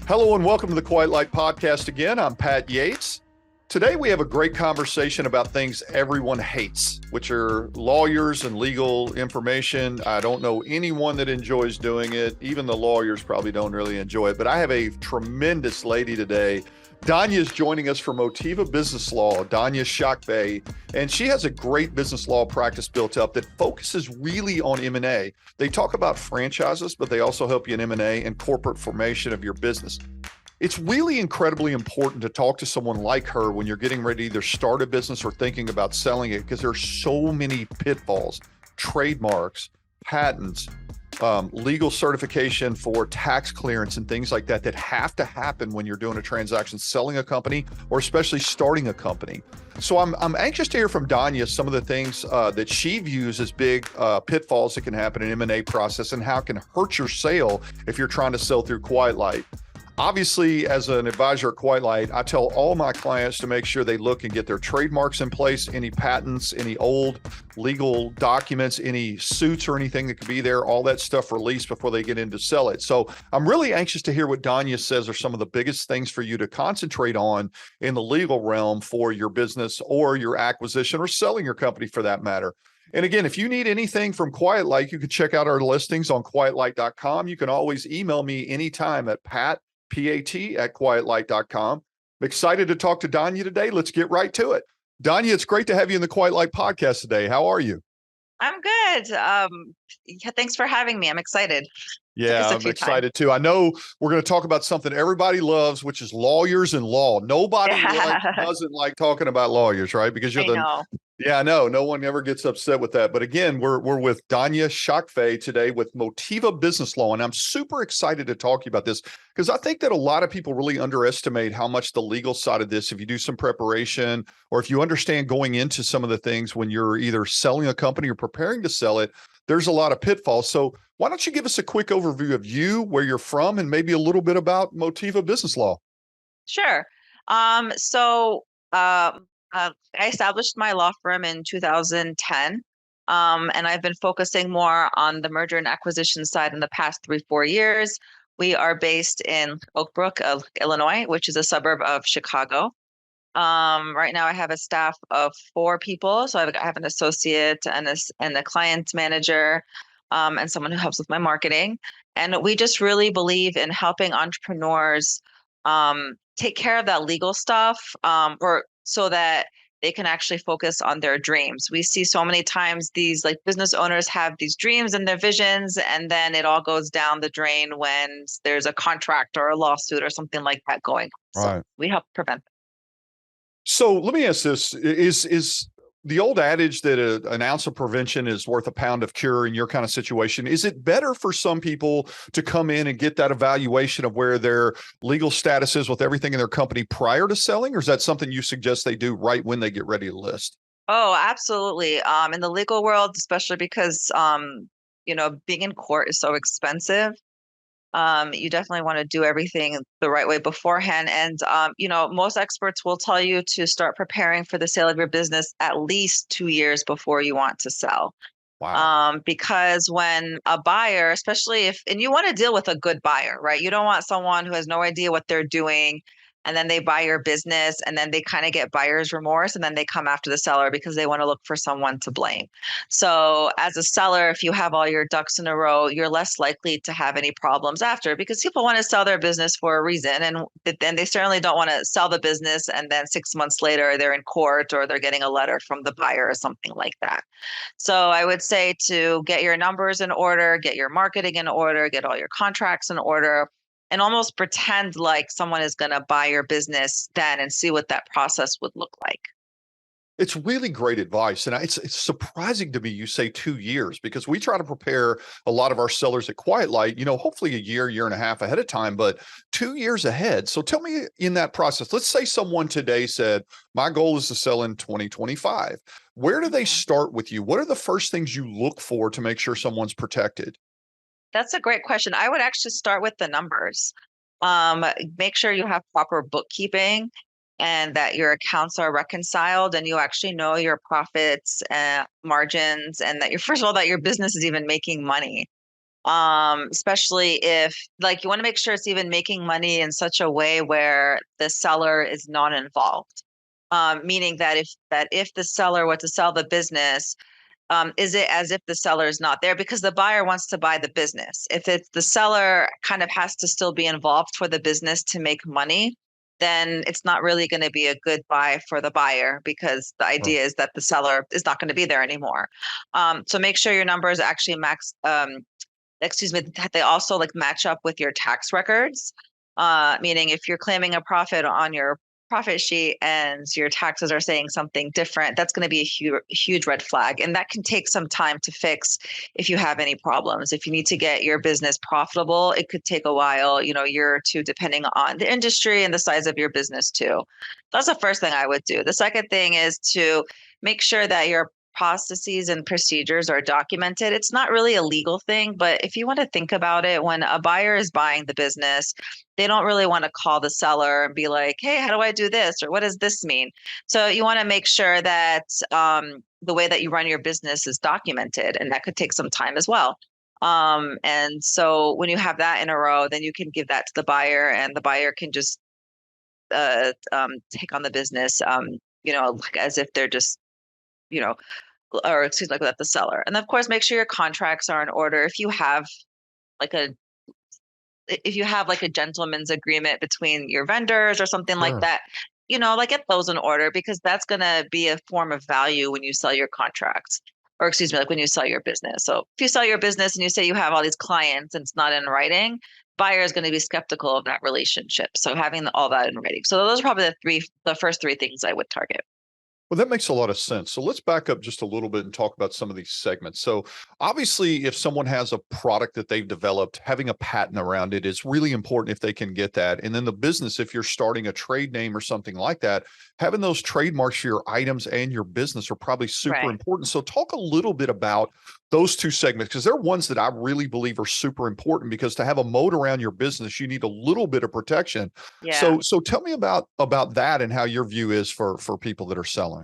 Hello and welcome to the Quiet Light Podcast again. I'm Pat Yates. Today we have a great conversation about things everyone hates, which are lawyers and legal information. I don't know anyone that enjoys doing it. Even the lawyers probably don't really enjoy it, but I have a tremendous lady today. Danya is joining us from Motiva Business Law, Danya Shakfeh, and she has a great business law practice built up that focuses really on M&A. They talk about franchises, but they also help you in M&A and corporate formation of your business. It's really incredibly important to talk to someone like her when you're getting ready to either start a business or thinking about selling it, because there's so many pitfalls, trademarks, patents, legal certification for tax clearance and things like that that have to happen when you're doing a transaction, selling a company, or especially starting a company. So I'm anxious to hear from Danya some of the things that she views as big pitfalls that can happen in M&A process and how it can hurt your sale if you're trying to sell through Quiet Light. Obviously, as an advisor at Quiet Light, I tell all my clients to make sure they look and get their trademarks in place, any patents, any old legal documents, any suits or anything that could be there, all that stuff released before they get in to sell it. So I'm really anxious to hear what Danya says are some of the biggest things for you to concentrate on in the legal realm for your business or your acquisition or selling your company for that matter. And again, if you need anything from Quiet Light, you can check out our listings on quietlight.com. You can always email me anytime at pat@quietlight.com. I'm excited to talk to Danya today. Let's get right to it. Danya, it's great to have you in the Quiet Light podcast today. How are you? I'm good. Yeah, thanks for having me. I'm excited. Yeah, I'm excited too. I know we're going to talk about something everybody loves, which is lawyers and law. Nobody doesn't like talking about lawyers, right? Because you're I know. Yeah, I know. No one ever gets upset with that. But again, we're with Danya Shakfeh today with Motiva Business Law. And I'm super excited to talk to you about this because I think that a lot of people really underestimate how much the legal side of this, if you do some preparation or if you understand going into some of the things when you're either selling a company or preparing to sell it, there's a lot of pitfalls. So why don't you give us a quick overview of you, where you're from, and maybe a little bit about Motiva Business Law? Sure. So I established my law firm in 2010. And I've been focusing more on the merger and acquisition side in the past 3-4 years. We are based in Oak Brook, Illinois, which is a suburb of Chicago. Right now I have a staff of 4 people. So I have an associate and a client manager, and someone who helps with my marketing. And we just really believe in helping entrepreneurs take care of that legal stuff, or so that they can actually focus on their dreams. We see so many times these like business owners have these dreams and their visions, and then it all goes down the drain when there's a contract or a lawsuit or something like that going on. Right. So we help prevent that. So let me ask this: Is the old adage that an ounce of prevention is worth a pound of cure in your kind of situation? Is it better for some people to come in and get that evaluation of where their legal status is with everything in their company prior to selling, or is that something you suggest they do right when they get ready to list? Oh, absolutely. In the legal world, especially because being in court is so expensive. You definitely want to do everything the right way beforehand. And, most experts will tell you to start preparing for the sale of your business at least 2 years before you want to sell. Wow. Because when a buyer, and you want to deal with a good buyer, right? You don't want someone who has no idea what they're doing, and then they buy your business and then they kind of get buyer's remorse and then they come after the seller because they want to look for someone to blame. So as a seller, if you have all your ducks in a row, you're less likely to have any problems after, because people want to sell their business for a reason. And then they certainly don't want to sell the business and then 6 months later they're in court or they're getting a letter from the buyer or something like that. So I would say to get your numbers in order, get your marketing in order, get all your contracts in order, and almost pretend like someone is going to buy your business then and see what that process would look like. It's really great advice. And it's surprising to me you say 2 years, because we try to prepare a lot of our sellers at Quiet Light, hopefully a year and a half ahead of time, but 2 years ahead. So tell me, in that process, let's say someone today said, my goal is to sell in 2025. Where do they start with you? What are the first things you look for to make sure someone's protected? That's a great question. I would actually start with the numbers. Make sure you have proper bookkeeping and that your accounts are reconciled and you actually know your profits, margins, and that first of all, that your business is even making money. Especially if like you want to make sure it's even making money in such a way where the seller is not involved. Meaning that if the seller were to sell the business, is it as if the seller is not there because the buyer wants to buy the business? If it's the seller kind of has to still be involved for the business to make money, then it's not really going to be a good buy for the buyer because the Right. idea is that the seller is not going to be there anymore. So make sure your numbers actually that they also like match up with your tax records. Meaning if you're claiming a profit on your profit sheet and your taxes are saying something different, that's going to be a huge red flag. And that can take some time to fix if you have any problems. If you need to get your business profitable, it could take a while, a year or two, depending on the industry and the size of your business too. That's the first thing I would do. The second thing is to make sure that your processes and procedures are documented. It's not really a legal thing, but if you want to think about it, when a buyer is buying the business, they don't really want to call the seller and be like, hey, how do I do this? Or what does this mean? So you want to make sure that the way that you run your business is documented, and that could take some time as well. And so when you have that in a row, then you can give that to the buyer, and the buyer can just take on the business, like as if they're just, you know, or excuse me, like the seller. And of course, make sure your contracts are in order. Like a if you have like a gentleman's agreement between your vendors or something like Sure. that, like get those in order because that's going to be a form of value when you sell your contracts. Or excuse me, like when you sell your business. So if you sell your business and you say you have all these clients and it's not in writing, buyer is going to be skeptical of that relationship. So having all that in writing. So those are probably the first three things I would target. Well, that makes a lot of sense. So let's back up just a little bit and talk about some of these segments. So, obviously, if someone has a product that they've developed, having a patent around it is really important if they can get that. And then the business, if you're starting a trade name or something like that, having those trademarks for your items and your business are probably super Right. important. So, talk a little bit about those two segments because they're ones that I really believe are super important because to have a moat around your business, you need a little bit of protection. Yeah. So tell me about that and how your view is for people that are selling.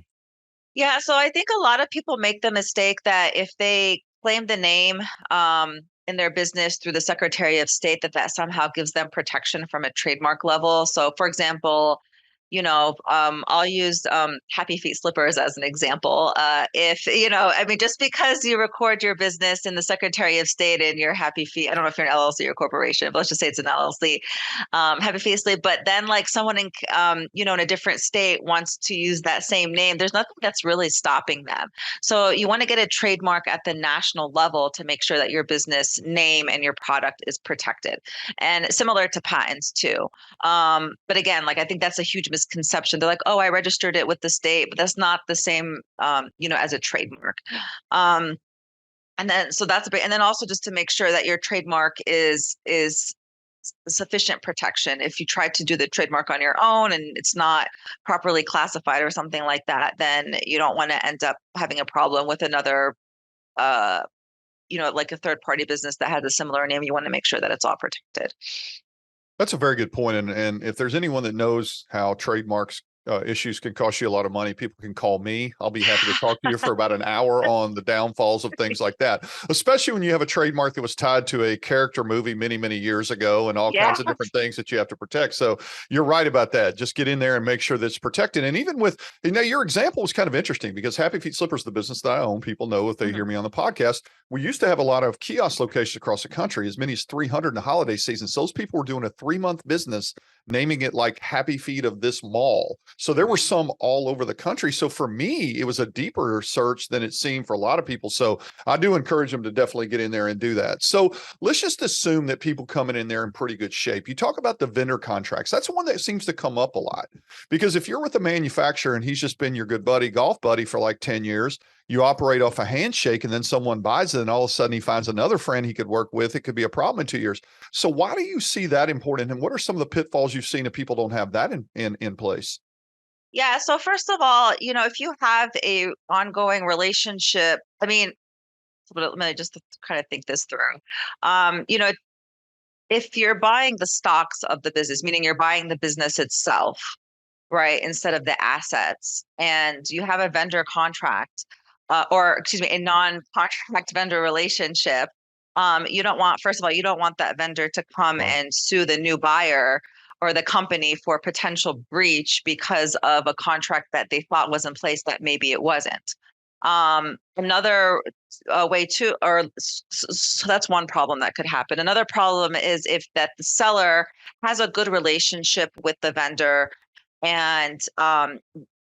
Yeah, so I think a lot of people make the mistake that if they claim the name in their business through the Secretary of State, that somehow gives them protection from a trademark level. So, for example, I'll use Happy Feet slippers as an example. If, I mean, just because you record your business in the Secretary of State and your Happy Feet, I don't know if you're an LLC or corporation, but let's just say it's an LLC, Happy Feet Slip. But then, like someone in a different state wants to use that same name, there's nothing that's really stopping them. So you want to get a trademark at the national level to make sure that your business name and your product is protected. And similar to patents too. But again, like I think that's a huge misconception. They're like, oh, I registered it with the state, but that's not the same, as a trademark. Um, and then so that's a big, and then also just to make sure that your trademark is sufficient protection. If you try to do the trademark on your own and it's not properly classified or something like that, then you don't want to end up having a problem with another, uh, like a third party business that has a similar name. You want to make sure that it's all protected. That's a very good point, and if there's anyone that knows how trademarks issues can cost you a lot of money, people can call me. I'll be happy to talk to you for about an hour on the downfalls of things like that, especially when you have a trademark that was tied to a character movie many, many years ago and all Yeah. kinds of different things that you have to protect. So you're right about that. Just get in there and make sure that it's protected. And even with, your example was kind of interesting because Happy Feet Slippers, the business that I own, people know if they hear Mhm. me on the podcast, we used to have a lot of kiosk locations across the country, as many as 300 in the holiday season. So those people were doing a 3-month business, naming it like Happy Feet of this mall. So there were some all over the country. So for me, it was a deeper search than it seemed for a lot of people. So I do encourage them to definitely get in there and do that. So let's just assume that people coming in there in pretty good shape. You talk about the vendor contracts. That's one that seems to come up a lot because if you're with a manufacturer and he's just been your good buddy, golf buddy for like 10 years, you operate off a handshake and then someone buys it and all of a sudden he finds another friend he could work with. It could be a problem in 2 years. So why do you see that important? And what are some of the pitfalls you've seen if people don't have that in place? Yeah. So first of all, if you have a ongoing relationship, I mean, let me just kind of think this through. Um, you know, if you're buying the stocks of the business, meaning you're buying the business itself, right, instead of the assets, and you have a vendor contract, or excuse me, a non-contract vendor relationship, You don't want, first of all, you don't want that vendor to come Right. and sue the new buyer or the company for potential breach because of a contract that they thought was in place that maybe it wasn't. Another way to, or so that's one problem that could happen. Another problem is if that the seller has a good relationship with the vendor and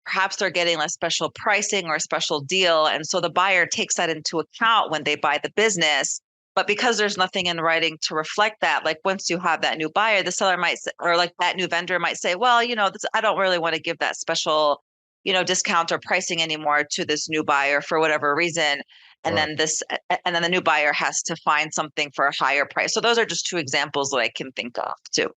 perhaps they're getting a special pricing or a special deal. And so the buyer takes that into account when they buy the business. But because there's nothing in writing to reflect that, like once you have that new buyer, the seller might, or like that new vendor might say, well, I don't really want to give that special, discount or pricing anymore to this new buyer for whatever reason. And Right. then the new buyer has to find something for a higher price. So those are just two examples that I can think of too.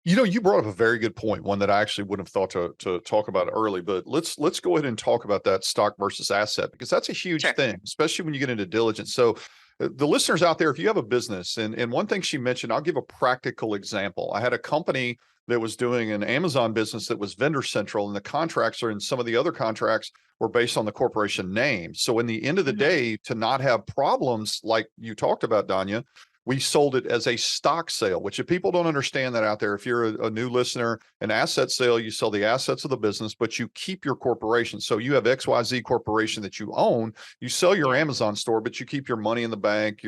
You brought up a very good point, one that I actually wouldn't have thought to talk about early, but let's go ahead and talk about that stock versus asset, because that's a huge Sure. thing, especially when you get into diligence. So the listeners out there, if you have a business, and one thing she mentioned, I'll give a practical example. I had a company that was doing an Amazon business that was vendor central, and the contracts and some of the other contracts were based on the corporation name. So in the end of the Hmm. day, to not have problems like you talked about, Danya, we sold it as a stock sale, which if people don't understand that out there, if you're a new listener, an asset sale, you sell the assets of the business, but you keep your corporation. So you have XYZ corporation that you own, you sell your Yeah. Amazon store, but you keep your money in the bank,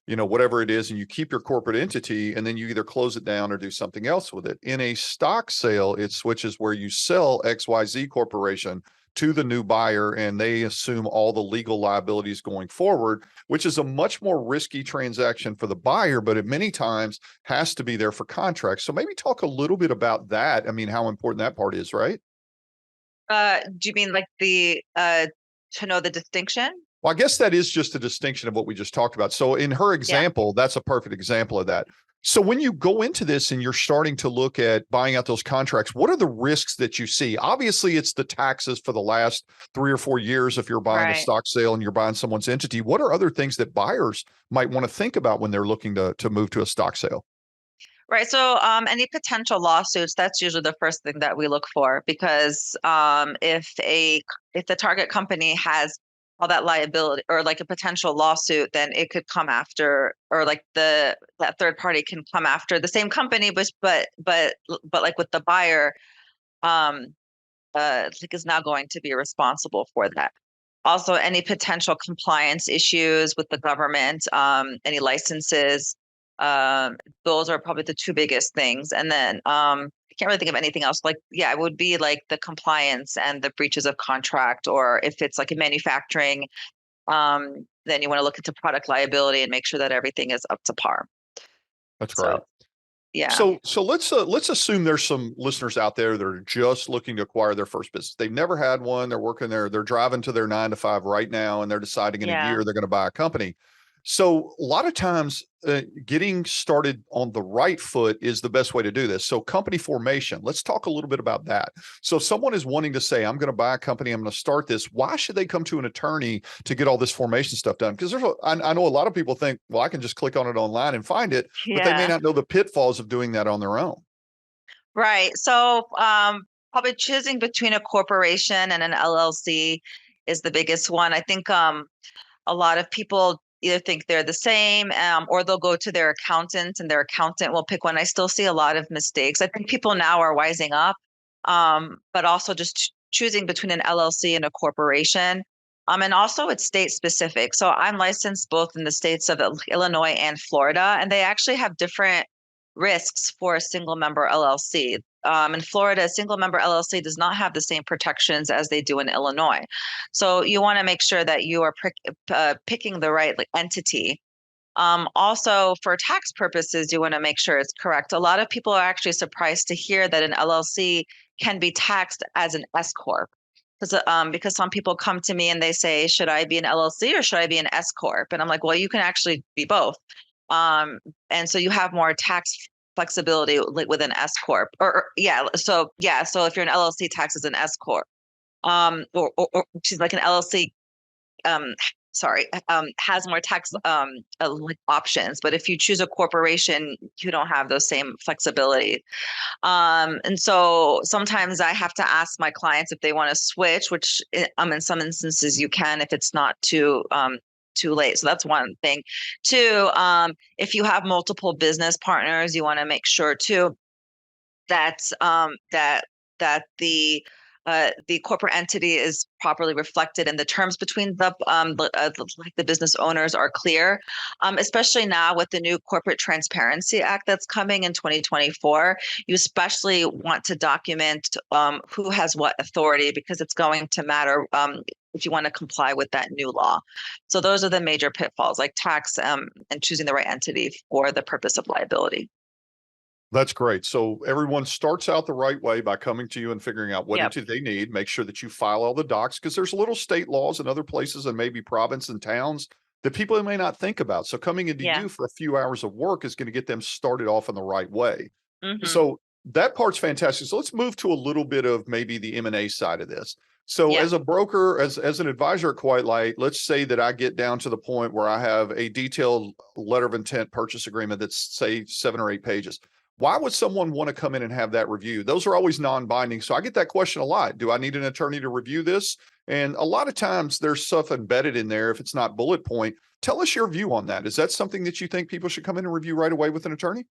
whatever it is, and you keep your corporate entity, and then you either close it down or do something else with it. In a stock sale, it switches where you sell XYZ corporation to the new buyer and they assume all the legal liabilities going forward, which is a much more risky transaction for the buyer, but it many times has to be there for contracts. So maybe talk a little bit about that. I mean, how important that part is, right? Do you mean like the to know the distinction? Well, I guess that is just a distinction of what we just talked about. So in her Yeah. example, that's a perfect example of that. So when you go into this and you're starting to look at buying out those contracts, what are the risks that you see? Obviously, it's the taxes for the last 3 or 4 years if you're buying a Right. stock sale and you're buying someone's entity. What are other things that buyers might want to think about when they're looking to move to a stock sale? Right. So, any potential lawsuits, that's usually the first thing that we look for because if the target company has all that liability or like a potential lawsuit, then it could come after, or like that third party can come after the same company, but like with the buyer, um, like is now going to be responsible for that. Also, any potential compliance issues with the government, any licenses, those are probably the two biggest things. And then I can't really think of anything else. Like, yeah, it would be like the compliance and the breaches of contract, or if it's like a manufacturing, then you want to look into product liability and make sure that everything is up to par. That's So, great. yeah, So let's assume there's some listeners out there that are just looking to acquire their first business. They've never had one. They're working there. They're driving to their 9 to 5 right now, and they're deciding in a yeah. year they're going to buy a company. So a lot of times, getting started on the right foot is the best way to do this. So company formation. Let's talk a little bit about that. So if someone is wanting to say, "I'm going to buy a company. I'm going to start this." Why should they come to an attorney to get all this formation stuff done? Because I know a lot of people think, "Well, I can just click on it online and find it," but they may Yeah. not know the pitfalls of doing that on their own. Right. So, probably choosing between a corporation and an LLC is the biggest one. I think a lot of people either think they're the same, or they'll go to their accountant and their accountant will pick one. I still see a lot of mistakes. I think people now are wising up, but also just choosing between an LLC and a corporation. And also it's state specific. So I'm licensed both in the states of Illinois and Florida, and they actually have different risks for a single member LLC. In Florida, a single member LLC does not have the same protections as they do in Illinois. So you want to make sure that you are picking the right entity. Also, for tax purposes, you want to make sure it's correct. A lot of people are actually surprised to hear that an LLC can be taxed as an S corp. Because some people come to me and they say, should I be an LLC or should I be an S corp? And I'm like, well, you can actually be both. Um, and so you have more tax flexibility with an S corp. So if you're an LLC, tax is an S corp. Or she's like an LLC, um, has more tax like options. But if you choose a corporation, you don't have those same flexibility. And so sometimes I have to ask my clients if they want to switch, which in some instances you can if it's not too too late. So that's one thing. Two, if you have multiple business partners, you want to make sure too that that the corporate entity is properly reflected and the terms between like the business owners are clear, especially now with the new Corporate Transparency Act that's coming in 2024. You especially want to document who has what authority, because it's going to matter if you want to comply with that new law. So those are the major pitfalls, like tax and choosing the right entity for the purpose of liability. That's great. So everyone starts out the right way by coming to you and figuring out what Yep. entity they need. Make sure that you file all the docs, because there's little state laws in other places and maybe province and towns that people may not think about. So coming into Yeah. you for a few hours of work is going to get them started off in the right way. Mm-hmm. So that part's fantastic. So let's move to a little bit of maybe the M&A side of this. So Yeah. as a broker, as an advisor at Quite Light, let's say that I get down to the point where I have a detailed letter of intent purchase agreement that's, say, 7 or 8 pages. Why would someone want to come in and have that review? Those are always non-binding. So I get that question a lot. Do I need an attorney to review this? And a lot of times there's stuff embedded in there if it's not bullet point. Tell us your view on that. Is that something that you think people should come in and review right away with an attorney?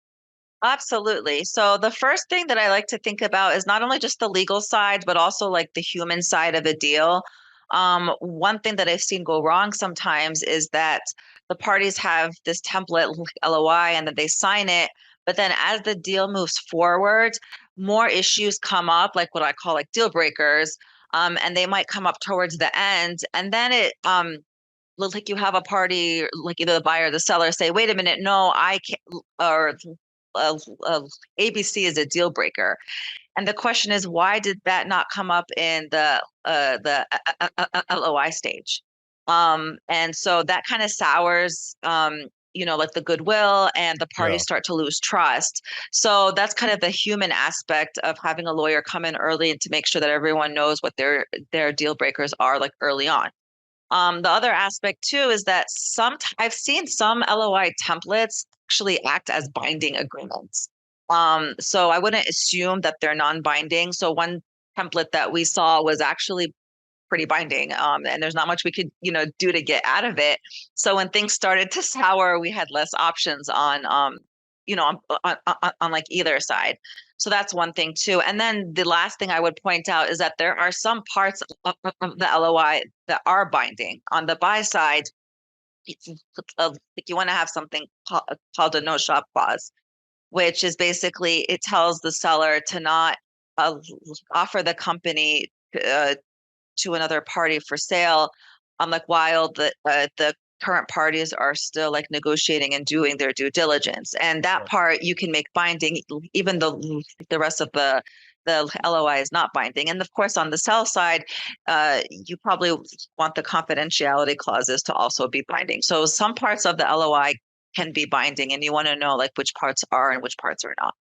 Absolutely. So the first thing that I like to think about is not only just the legal side, but also like the human side of a deal. One thing that I've seen go wrong sometimes is that the parties have this template LOI and then they sign it, but then as the deal moves forward, more issues come up, like what I call like deal breakers, and they might come up towards the end, and then it looks like you have a party, like either the buyer or the seller, say, "Wait a minute, no, I can't," or uh, uh, ABC is a deal breaker. And the question is, why did that not come up in the LOI stage? And so that kind of sours, like the goodwill, and the Yeah. parties start to lose trust. So that's kind of the human aspect of having a lawyer come in early and to make sure that everyone knows what their deal breakers are, like early on. The other aspect too is that I've seen some LOI templates actually act as binding agreements. So I wouldn't assume that they're non-binding. So one template that we saw was actually pretty binding, and there's not much we could, do to get out of it. So when things started to sour, we had less options on, on like either side. So that's one thing too. And then the last thing I would point out is that there are some parts of the LOI that are binding. On the buy side, it's, like you want to have something called a no shop clause, which is basically it tells the seller to not offer the company to another party for sale, like while the current parties are still like negotiating and doing their due diligence. And that part you can make binding, even though the rest of the LOI is not binding. And of course, on the sell side, you probably want the confidentiality clauses to also be binding. So some parts of the LOI can be binding, and you want to know like which parts are and which parts are not.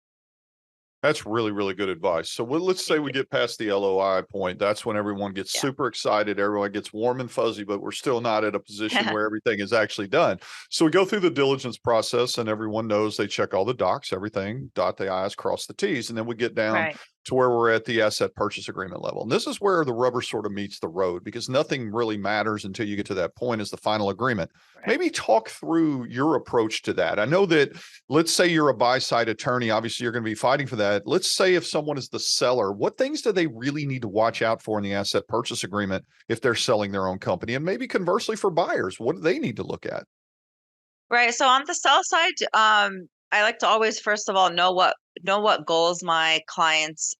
That's really, really good advice. So let's say we get past the LOI point. That's when everyone gets Yeah. super excited. Everyone gets warm and fuzzy, but we're still not at a position where everything is actually done. So we go through the diligence process and everyone knows they check all the docs, everything, dot the I's, cross the T's. And then we get down Right. to where we're at the asset purchase agreement level. And this is where the rubber sort of meets the road, because nothing really matters until you get to that point as the final agreement. Right. Maybe talk through your approach to that. I know that, let's say you're a buy side attorney, obviously you're going to be fighting for that. Let's say if someone is the seller, what things do they really need to watch out for in the asset purchase agreement if they're selling their own company? And maybe conversely for buyers, what do they need to look at? Right. So on the sell side, I like to always, first of all, know what goals my clients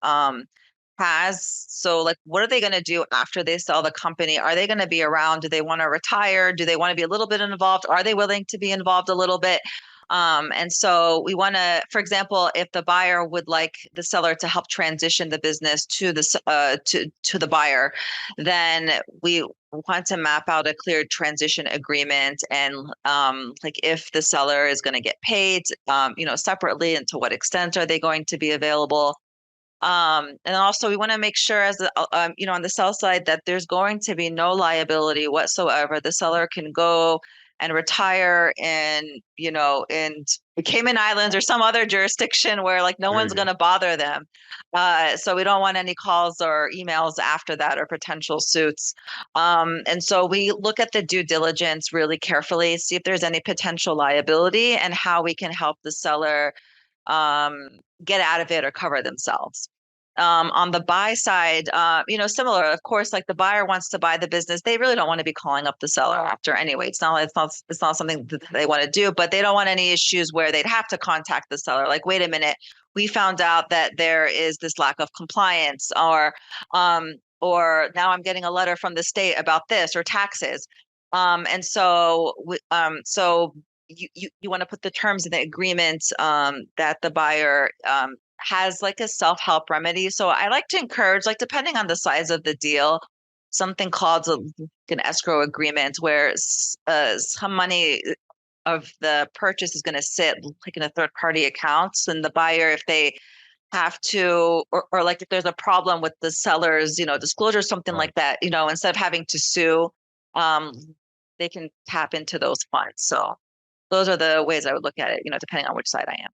has. So like, what are they going to do after they sell the company? Are they going to be around? Do they want to retire? Do they want to be a little bit involved? Are they willing to be involved a little bit? And so we want to, for example, if the buyer would like the seller to help transition the business to the buyer, then we want to map out a clear transition agreement, and like if the seller is going to get paid, separately, and to what extent are they going to be available. And also we want to make sure on the sell side that there's going to be no liability whatsoever. The seller can go and retire in the Cayman Islands or some other jurisdiction where like no There you one's go. going to bother them. So we don't want any calls or emails after that or potential suits. And so we look at the due diligence really carefully, see if there's any potential liability and how we can help the seller get out of it or cover themselves. On the buy side, similar, of course, like the buyer wants to buy the business. They really don't want to be calling up the seller after anyway. It's not something that they want to do, but they don't want any issues where they'd have to contact the seller. Like, wait a minute, we found out that there is this lack of compliance, or now I'm getting a letter from the state about this or taxes. So you want to put the terms in the agreement that the buyer has like a self-help remedy. So I like to encourage, like depending on the size of the deal, something called an escrow agreement where some money of the purchase is going to sit like in a third party accounts, and the buyer, if they have to, or like if there's a problem with the seller's, disclosure, something Right. like that, instead of having to sue, um, they can tap into those funds. So those are the ways I would look at it, depending on which side I am.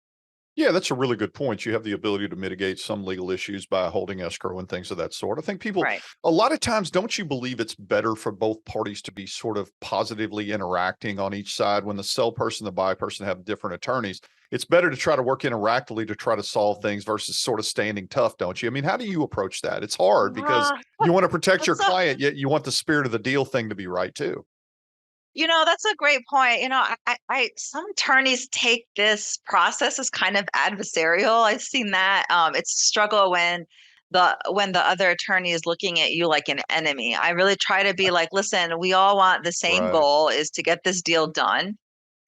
Yeah, that's a really good point. You have the ability to mitigate some legal issues by holding escrow and things of that sort. I think people, Right. a lot of times, don't you believe it's better for both parties to be sort of positively interacting on each side when the sell person, the buy person have different attorneys? It's better to try to work interactively to try to solve things versus sort of standing tough, don't you? I mean, how do you approach that? It's hard because Uh, you want to protect your that's a client, yet you want the spirit of the deal thing to be right too. that's a great point. Some attorneys take this process as kind of adversarial. I've seen that. It's a struggle when the other attorney is looking at you like an enemy. I really try to be like, listen, we all want the same Right. goal, is to get this deal done.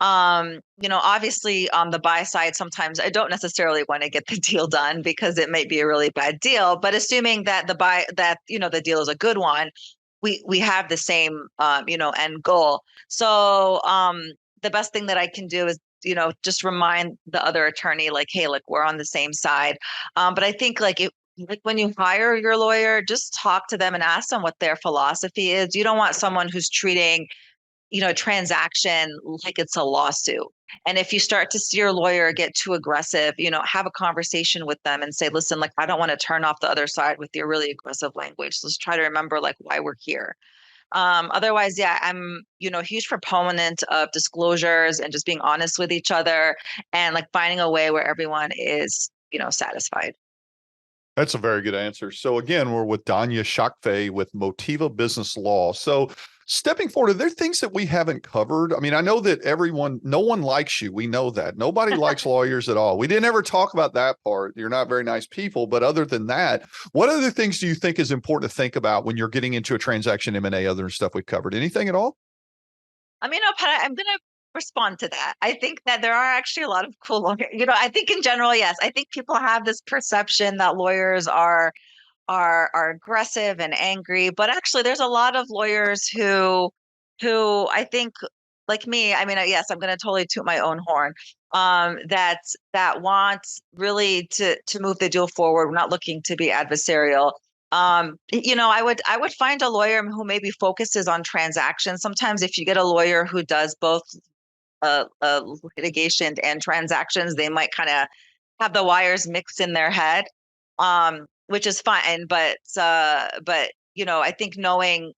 Obviously on the buy side, sometimes I don't necessarily want to get the deal done because it might be a really bad deal. But assuming that the deal is a good one, we have the same end goal. So the best thing that I can do is just remind the other attorney like, hey, look, we're on the same side. But I think like when you hire your lawyer, just talk to them and ask them what their philosophy is. You don't want someone who's treating transaction like it's a lawsuit. And if you start to see your lawyer get too aggressive, have a conversation with them and say, listen, like, I don't want to turn off the other side with your really aggressive language. Let's try to remember like why we're here. Otherwise, yeah, I'm, a huge proponent of disclosures and just being honest with each other and like finding a way where everyone is, satisfied. That's a very good answer. So again, we're with Danya Shakfeh with Motiva Business Law. So stepping forward, are there things that we haven't covered? I mean, I know that no one likes you. We know that. Nobody likes lawyers at all. We didn't ever talk about that part. You're not very nice people. But other than that, what other things do you think is important to think about when you're getting into a transaction M&A other than stuff we've covered? Anything at all? I mean, Pat, I'm going to respond to that. I think that there are actually a lot of cool lawyers. I think in general, yes, I think people have this perception that lawyers are aggressive and angry, but actually there's a lot of lawyers who I think, like me, I mean, yes, I'm going to totally toot my own horn. That want really to move the deal forward. We're not looking to be adversarial. I would find a lawyer who maybe focuses on transactions. Sometimes if you get a lawyer who does both litigation and transactions, they might kind of have the wires mixed in their head, which is fine. But I think knowing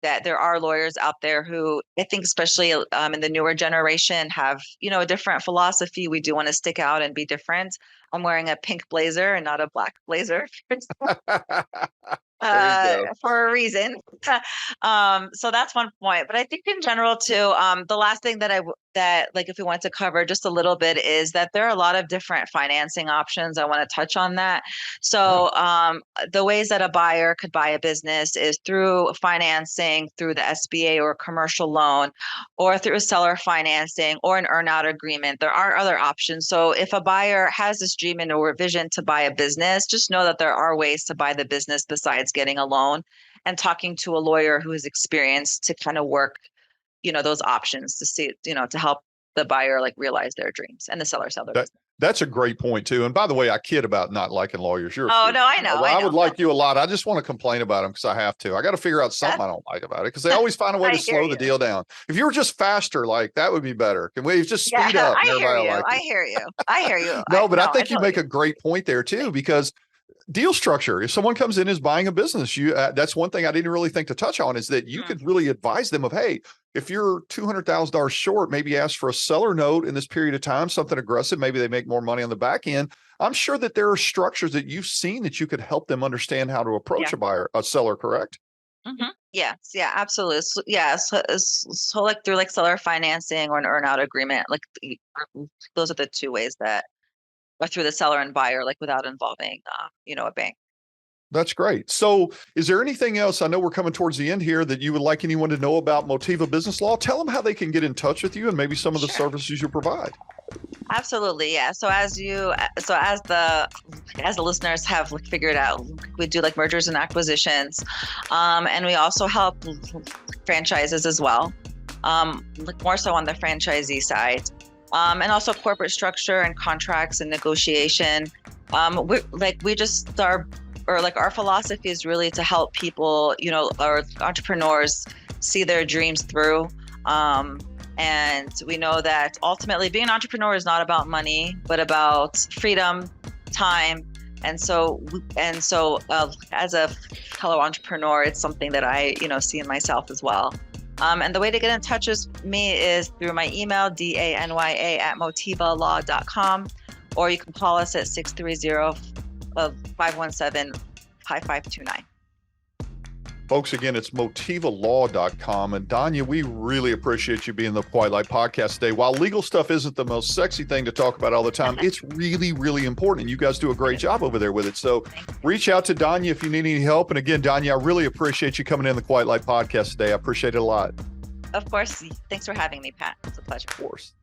that there are lawyers out there who I think, especially in the newer generation, have a different philosophy. We do want to stick out and be different. I'm wearing a pink blazer and not a black blazer. There you go. For a reason. So that's one point. But I think in general too, the last thing that like if we want to cover just a little bit is that there are a lot of different financing options. I want to touch on that. Yeah. So the ways that a buyer could buy a business is through financing through the SBA or commercial loan, or through seller financing or an earnout agreement. There are other options. So if a buyer has this dream and or vision to buy a business, just know that there are ways to buy the business besides getting a loan, and talking to a lawyer who is experienced to kind of work, those options to see, to help the buyer like realize their dreams and the seller sell their That business. That's a great point too. And by the way, I kid about not liking lawyers. You're a Oh, freak. no, I know. Well, I I would know. like you a lot. I just want to complain about them because I have to. I got to figure out something I don't like about it because they always find a way I to hear slow the you. deal down. If you were just faster, like that would be better. Can we just Yeah, speed up? I And hear everybody will you. like I it. hear you. I hear you. No, but I I think you make totally a great point there too, because deal structure. If someone comes in as buying a business, you that's one thing I didn't really think to touch on is that you Mhm. could really advise them of, hey, if you're $200,000 short, maybe ask for a seller note in this period of time, something aggressive. Maybe they make more money on the back end. I'm sure that there are structures that you've seen that you could help them understand how to approach Yeah. a seller, correct? Yes, yeah, absolutely. So like through like seller financing or an earn-out agreement, like those are the two ways that, or through the seller and buyer, like without involving, a bank. That's great. So, is there anything else? I know we're coming towards the end here that you would like anyone to know about Motiva Business Law. Tell them how they can get in touch with you and maybe some of the Sure. services you provide. Absolutely, yeah. As the listeners have like figured out, we do like mergers and acquisitions, and we also help franchises as well, like more so on the franchisee side, and also corporate structure and contracts and negotiation. Our philosophy is really to help people, or entrepreneurs see their dreams through. And we know that ultimately being an entrepreneur is not about money, but about freedom, time. And so as a fellow entrepreneur, it's something that I, see in myself as well. And the way to get in touch with me is through my email, danya@motivalaw.com, or you can call us at 630-517-5529. Folks, again, it's motivalaw.com. And Danya, we really appreciate you being the Quiet Light podcast today. While legal stuff isn't the most sexy thing to talk about all the time, it's really, really important. And you guys do a great job over there with it. So reach out to Danya if you need any help. And again, Danya, I really appreciate you coming in the Quiet Light podcast today. I appreciate it a lot. Of course. Thanks for having me, Pat. It's a pleasure. Of course.